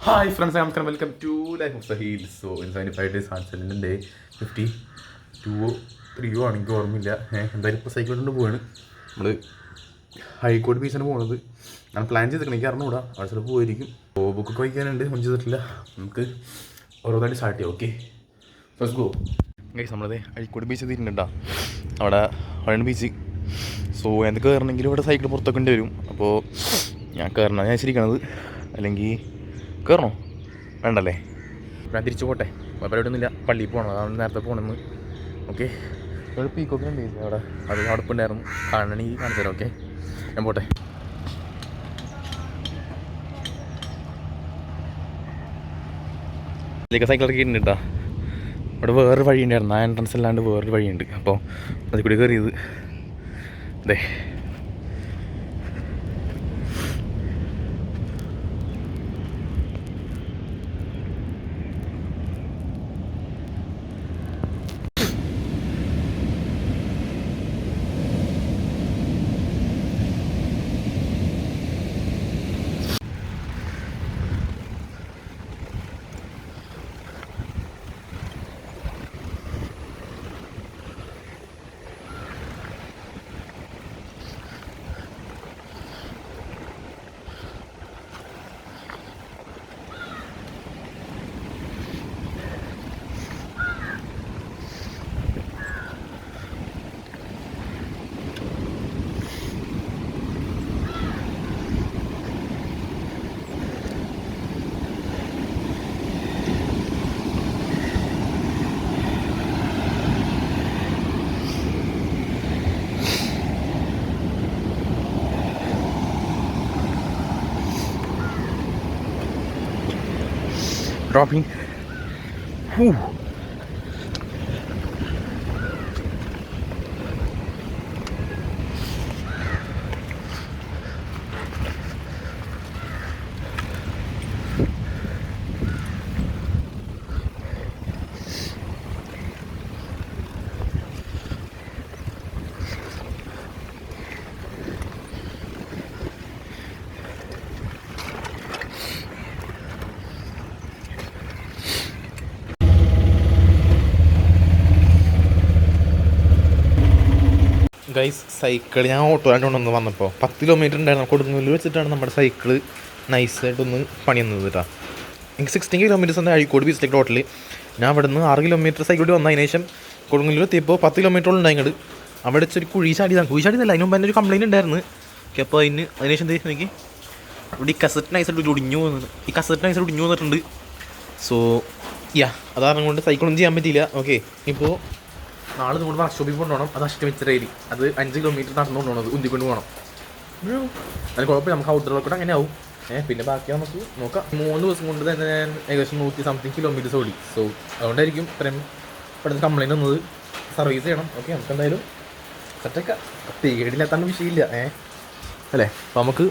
Hi friends, നമസ്കാരം. Welcome to life of Sahil. So in 75 days ആൻസലിൻ്റെ day 52 3 ആണ്, എനിക്ക് ഓർമ്മയില്ല. എന്തായാലും ഇപ്പോൾ സൈക്കിൾ കൊണ്ട് പോവാണ്. നമ്മൾ ഹൈക്കോട് ബീച്ചിന് പോകുന്നത് ഞാൻ പ്ലാൻ ചെയ്തിരിക്കണം. എനിക്ക് അറിഞ്ഞുകൂടാ, അവിടെ ചിലപ്പോൾ പോയിരിക്കും. അപ്പോൾ ബുക്കൊക്കെ വയ്ക്കാനുണ്ട്, ഒന്നും ചെയ്തിട്ടില്ല. നമുക്ക് ഓരോന്നായിട്ട് സ്റ്റാർട്ട് ചെയ്യാം. Okay, first go guys. നമ്മളത് ഹൈക്കോട് ബീച്ച് എത്തിയിട്ടുണ്ടാ, അവിടെ ബീച്ച്. സോ എന്തൊക്കെ കയറണമെങ്കിലും ഇവിടെ സൈക്കിൾ പുറത്തൊക്കെ വരും. അപ്പോൾ ഞാൻ കയറണം ഞാൻ ശരിക്കണത്, അല്ലെങ്കിൽ കയറണോ വേണ്ടല്ലേ? ഞാൻ തിരിച്ചു പോട്ടെ, പരിപാടിയൊന്നുമില്ല. പള്ളിയിൽ പോകണം, അതാണ് നേരത്തെ പോകണമെന്ന്. ഓക്കെ, ഒരു പീക്കൊക്കെ ഉണ്ട് അവിടെ, അത് അടുപ്പുണ്ടായിരുന്നു. കാണണമെങ്കിൽ കാണിച്ചു തരാം. ഓക്കെ, ഞാൻ പോട്ടെ. ഇതിലേക്ക് സൈക്കിൾ ഇറക്കിയിട്ടുണ്ട് കേട്ടോ. അവിടെ വേറൊരു വഴി ഉണ്ടായിരുന്നു, ആ എൻട്രൻസ് അല്ലാണ്ട് വേറൊരു വഴിയുണ്ട്. അപ്പോൾ അതിൽ കൂടി കയറിയത് അതെ. Dropping. Whew. ഗൈസ്, സൈക്കിൾ ഞാൻ ഓട്ടോയിലാണ്ട് കൊണ്ടുവന്ന് വന്നപ്പോൾ 10 കിലോമീറ്റർ ഉണ്ടായിരുന്നു. കൊടുങ്ങല്ലൂർ വെച്ചിട്ടാണ് നമ്മുടെ സൈക്കിള് നൈസായിട്ടൊന്ന് പണി വന്നത് കേട്ടോ. എനിക്ക് 16 കിലോമീറ്റേഴ്സ് ഉണ്ട് അഴീക്കോട് ബീച്ചിലേക്ക് ടോട്ടൽ. ഞാൻ അവിടെ നിന്ന് 6 കിലോമീറ്റർ സൈക്കിൾ വന്നതിന് ശേഷം കൊടുങ്ങല്ലൂർ എത്തിയപ്പോൾ 10 കിലോമീറ്ററോളം ഉണ്ടായത്. അവിടെ വെച്ചൊരു കുഴി ചാടിയതല്ല, അതിന് മുമ്പ് എൻ്റെ ഒരു കംപ്ലയിൻറ്റ് ഉണ്ടായിരുന്നു. ഓക്കെ, അപ്പോൾ അതിനുശേഷം എന്താ എനിക്ക് ഇവിടെ ഈ കസറ്റ് നൈസായിട്ട് ഒടിഞ്ഞു വന്നിട്ടുണ്ട്. സോ അതാരണം കൊണ്ട് സൈക്കിളൊന്നും ചെയ്യാൻ പറ്റിയില്ല. ഓക്കെ, ഇപ്പോൾ നാളെ നമ്മൾ വർക്ക്ഷോപ്പിൽ കൊണ്ടുപോകണം. അത് അഷ്ടമിച്ചിറയിൽ, അത് 5 കിലോമീറ്റർ നടന്നു കൊണ്ടുപോകണം, അത് ഉന്തിക്കൊണ്ട് പോകണം. അതിന് കുഴപ്പമില്ല, നമുക്ക് ഔട്ട്ഡോർ കൂടെ അങ്ങനെ ആവും. പിന്നെ ബാക്കി നമുക്ക് നോക്കാം. 3 ദിവസം കൊണ്ട് തന്നെ ഞാൻ ഏകദേശം 100 സംതിങ് കിലോമീറ്റേഴ്സ് ഓടി. സോ അതുകൊണ്ടായിരിക്കും ഇത്രയും പെട്ടെന്ന് കംപ്ലയിൻറ്റ് വന്നത്. സർവീസ് ചെയ്യണം. ഓക്കെ, നമുക്ക് എന്തായാലും സെറ്റൊക്കെ പേടിയില്ലാത്താണ് വിഷയമില്ല. അല്ലേ? അപ്പോൾ നമുക്ക്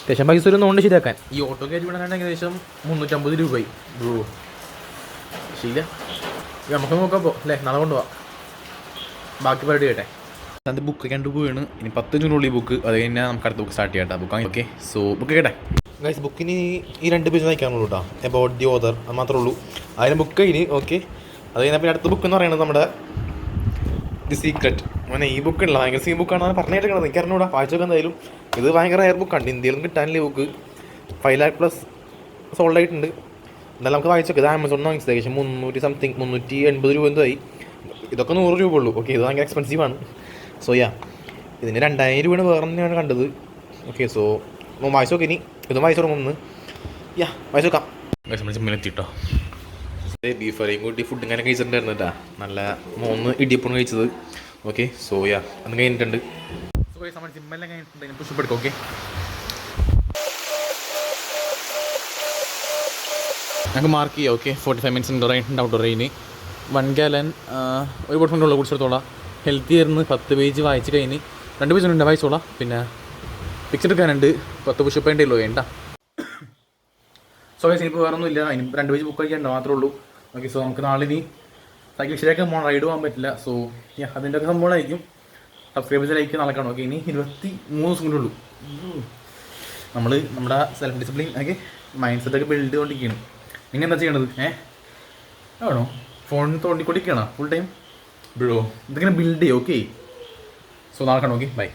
അത്യാവശ്യം പൈസ ഒരു നോണ്ട് ശരിയാക്കാൻ ഈ ഓട്ടോ കയറ്റി വിടാനാണ് ഏകദേശം 350 രൂപയായി. ശരിയില്ല, നമുക്ക് നോക്കാം. അപ്പോൾ അല്ലേ, നാളെ കൊണ്ടുപോകാം. ബാക്കി പരിപാടി കേട്ടെ. അത് ബുക്ക് കണ്ടു പോവാണ്. ഇനി 10 മിനിറ്റിനുള്ളിൽ ബുക്ക്, അത് കഴിഞ്ഞാൽ നമുക്ക് അടുത്ത ബുക്ക് സ്റ്റാർട്ട് ചെയ്യാം. Book okay. സോ ബുക്ക് കേട്ടെ ഗൈസ്. ബുക്കിന് ഈ 2 പേജ് നയിക്കാനുള്ളൂ കേട്ടോ, എബൌട്ട് ദി ഓതർ, അത് മാത്രമേ ഉള്ളൂ. അതിന് ബുക്ക് കഴിഞ്ഞ്. ഓക്കെ, അത് കഴിഞ്ഞാൽ പിന്നെ അടുത്ത ബുക്ക് എന്ന് പറയുന്നത് നമ്മുടെ ദി സീക്രറ്റ്. അങ്ങനെ ഈ ബുക്ക് ഉള്ള ഭയങ്കര സീ ബുക്കാണ് പറഞ്ഞിരിക്കണത്. എനിക്ക് അറിഞ്ഞൂടാ, വായിച്ചൊക്കെ എന്തായാലും. ഇത് ഭയങ്കര എയർ ബുക്കാണ്, ഇന്ത്യയിലൊന്നും കിട്ടാനില്ല ബുക്ക്. 5 lakh+ സോൾഡ് ആയിട്ടുണ്ട്. എന്നാലും നമുക്ക് വായിച്ചോക്കെ. ഇത് ആമസോണിൽ വാങ്ങിച്ചത് ഏകദേശം 300 സംതിങ് 380 രൂപ എന്തായി. ഇതൊക്കെ 100 രൂപ ഉള്ളൂ. ഓക്കെ, ഇത് ഭയങ്കര എക്സ്പെൻസീവാണ്. സോ ഇതിന് 2000 രൂപയാണ് വേറെ തന്നെയാണ് കണ്ടത്. ഓക്കെ, സോ വായിച്ചു നോക്കി. ഇനി ഇതും വായിച്ചു തുടങ്ങുന്നു. വായിച്ചു നോക്കാം. നമ്മൾ ജിമ്മിലെത്തിട്ടോ. ബീഫ് ഫ്രൈയും കൂട്ടി ഫുഡ് ഇങ്ങനെ കഴിച്ചിട്ടുണ്ടായിരുന്നു കേട്ടോ. നല്ല 3 ഇടിയപ്പം കഴിച്ചത്. ഓക്കെ, സോ അത് കഴിഞ്ഞിട്ടുണ്ട്. സോ നമ്മൾ ജിമ്മെല്ലാം കഴിഞ്ഞിട്ടുണ്ട്. പുഷപ്പ് എടുക്കാം. ഓക്കെ, ഞങ്ങൾക്ക് മാർക്ക് ചെയ്യാം. ഓക്കെ, 45 മിനിറ്റ്സ് ഇൻഡോർ ആയിട്ടുണ്ട്. ഔട്ട്ഡോർ റെയിന് 1 gallon ഒരു ബോട്ട് കൊണ്ടുള്ള കുടിച്ചെടുത്തോളാം. ഹെൽത്തി ആയിരുന്നു. 10 പേജ് വായിച്ച് കഴിഞ്ഞ് 2 പേജ് ഉണ്ട് വായിച്ചോളാം. പിന്നെ പിക്ചർ എടുക്കാനുണ്ട്. 10 പുഷപ്പ് വേണ്ടിയുള്ളൂ വേണ്ട. സോ ഇപ്പോൾ വേറെ ഒന്നുമില്ല. അതിന് 2 പേജ് ബുക്ക് കഴിക്കാനുണ്ട് മാത്രമേ ഉള്ളൂ. ഓക്കെ, സോ നമുക്ക് നാളെ ഇനി സൈക്കിൾ ശരിയാക്കാൻ പോകണം. റൈഡ് പോകാൻ പറ്റില്ല. സോ അതിൻ്റെ ഒക്കെ സംഭവമായിരിക്കും. സബ്സ്ക്രൈബേഴ്സ് ലൈക്ക് നടക്കണം. ഓക്കെ, ഇനി 23 ദിവസം കൂടെ ഉള്ളൂ. നമ്മൾ നമ്മുടെ സെൽഫ് ഡിസിപ്ലിൻ ഒക്കെ മൈൻഡ് സെറ്റൊക്കെ ബിൽഡ് ചെയ്തുകൊണ്ടിരിക്കുകയാണ്. നിങ്ങൾ എന്താ ചെയ്യണത്? ആണോ ഫോൺ തോണ്ടിക്കൊണ്ടിരിക്കുകയാണോ ഫുൾ ടൈം? ബ്രോ ഇതിങ്ങനെ ബിൽഡ് ചെയ്യും. ഓക്കെ, സോ നാളെ കാണാം. Okay, by.